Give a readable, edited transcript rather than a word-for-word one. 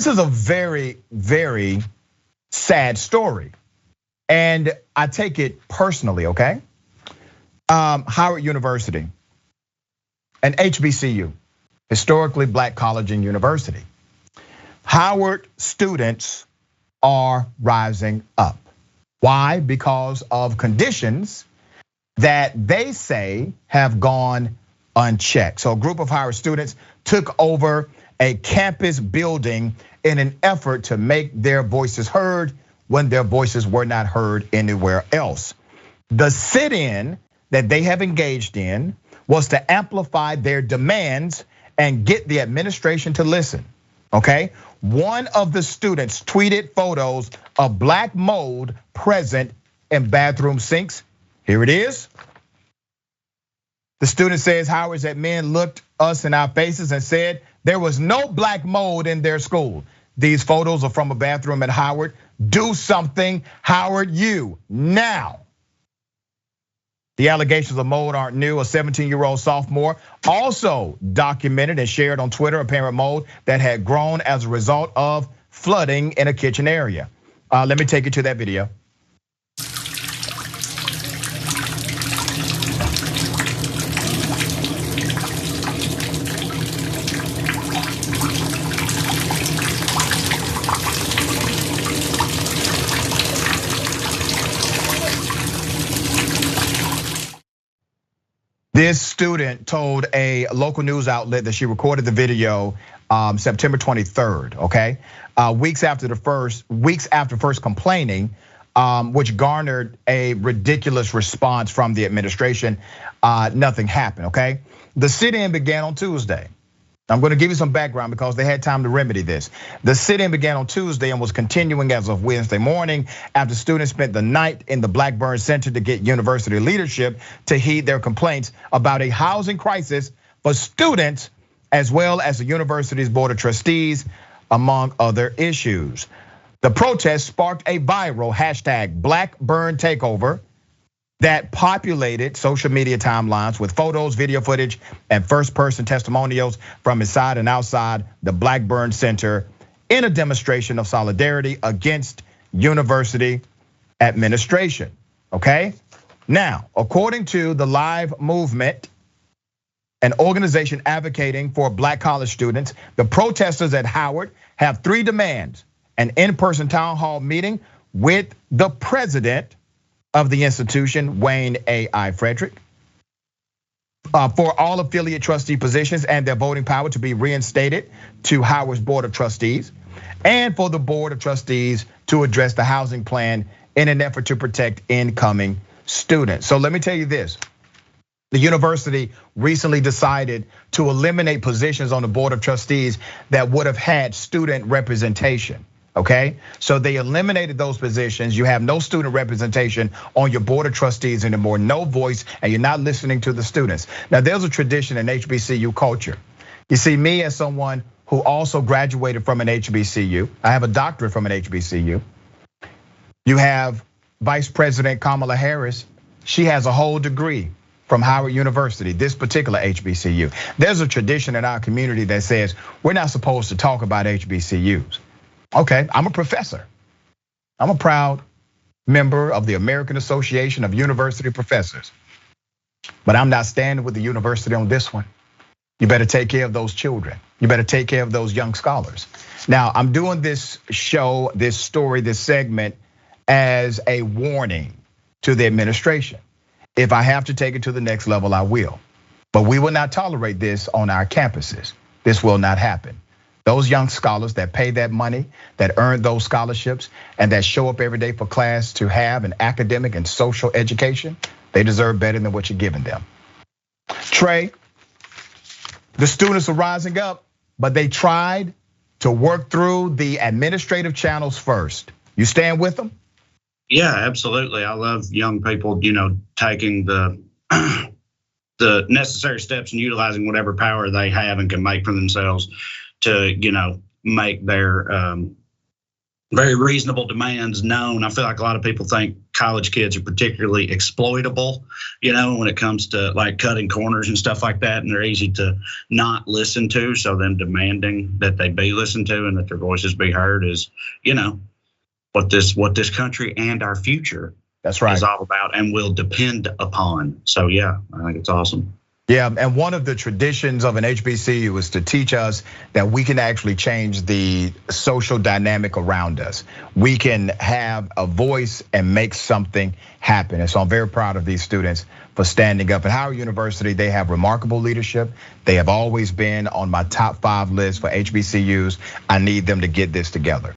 This is a very, very sad story. And I take it personally, okay? Howard University, an HBCU, historically black college and university. Howard students are rising up. Why? Because of conditions that they say have gone unchecked. So a group of Howard students took over a campus building in an effort to make their voices heard when their voices were not heard anywhere else. The sit-in that they have engaged in was to amplify their demands and get the administration to listen, okay? One of the students tweeted photos of black mold present in bathroom sinks. Here it is. The student says, Howard's that men looked us in our faces and said there was no black mold in their school. These photos are from a bathroom at Howard. Do something, Howard, you now. The allegations of mold aren't new. A 17-year-old sophomore also documented and shared on Twitter apparent mold that had grown as a result of flooding in a kitchen area. Let me take you to that video. This student told a local news outlet that she recorded the video September 23rd, okay? Weeks after first complaining, which garnered a ridiculous response from the administration, nothing happened, okay? The sit-in began on Tuesday. I'm gonna give you some background because they had time to remedy this. The sit-in began on Tuesday and was continuing as of Wednesday morning after students spent the night in the Blackburn Center to get university leadership to heed their complaints about a housing crisis for students, as well as the university's board of trustees, among other issues. The protest sparked a viral hashtag Blackburn Takeover that populated social media timelines with photos, video footage, and first-person testimonials from inside and outside the Blackburn Center in a demonstration of solidarity against university administration, okay? Now, according to the Live Movement, an organization advocating for black college students, the protesters at Howard have 3 demands: an in-person town hall meeting with the president of the institution, Wayne A.I. Frederick, for all affiliate trustee positions and their voting power to be reinstated to Howard's board of trustees, and for the board of trustees to address the housing plan in an effort to protect incoming students. So let me tell you this. The university recently decided to eliminate positions on the board of trustees that would have had student representation. Okay, so they eliminated those positions. You have no student representation on your board of trustees anymore, no voice, and you're not listening to the students. Now, there's a tradition in HBCU culture. You see, me as someone who also graduated from an HBCU, I have a doctorate from an HBCU. You have Vice President Kamala Harris. She has a whole degree from Howard University, this particular HBCU. There's a tradition in our community that says we're not supposed to talk about HBCUs. Okay, I'm a professor. I'm a proud member of the American Association of University Professors. But I'm not standing with the university on this one. You better take care of those children. You better take care of those young scholars. Now, I'm doing this show, this story, this segment as a warning to the administration. If I have to take it to the next level, I will. But we will not tolerate this on our campuses. This will not happen. Those young scholars that pay that money, that earn those scholarships, and that show up every day for class to have an academic and social education, they deserve better than what you're giving them. Trey, the students are rising up, but they tried to work through the administrative channels first. You stand with them? Yeah, absolutely. I love young people, taking the necessary steps and utilizing whatever power they have and can make for themselves to, make their very reasonable demands known. I feel like a lot of people think college kids are particularly exploitable, when it comes to like cutting corners and stuff like that, and they're easy to not listen to. So them demanding that they be listened to and that their voices be heard is, what this country and our future that's right is all about and will depend upon. So yeah, I think it's awesome. Yeah, and one of the traditions of an HBCU is to teach us that we can actually change the social dynamic around us. We can have a voice and make something happen. And so I'm very proud of these students for standing up. At Howard University, they have remarkable leadership. They have always been on my top 5 list for HBCUs. I need them to get this together.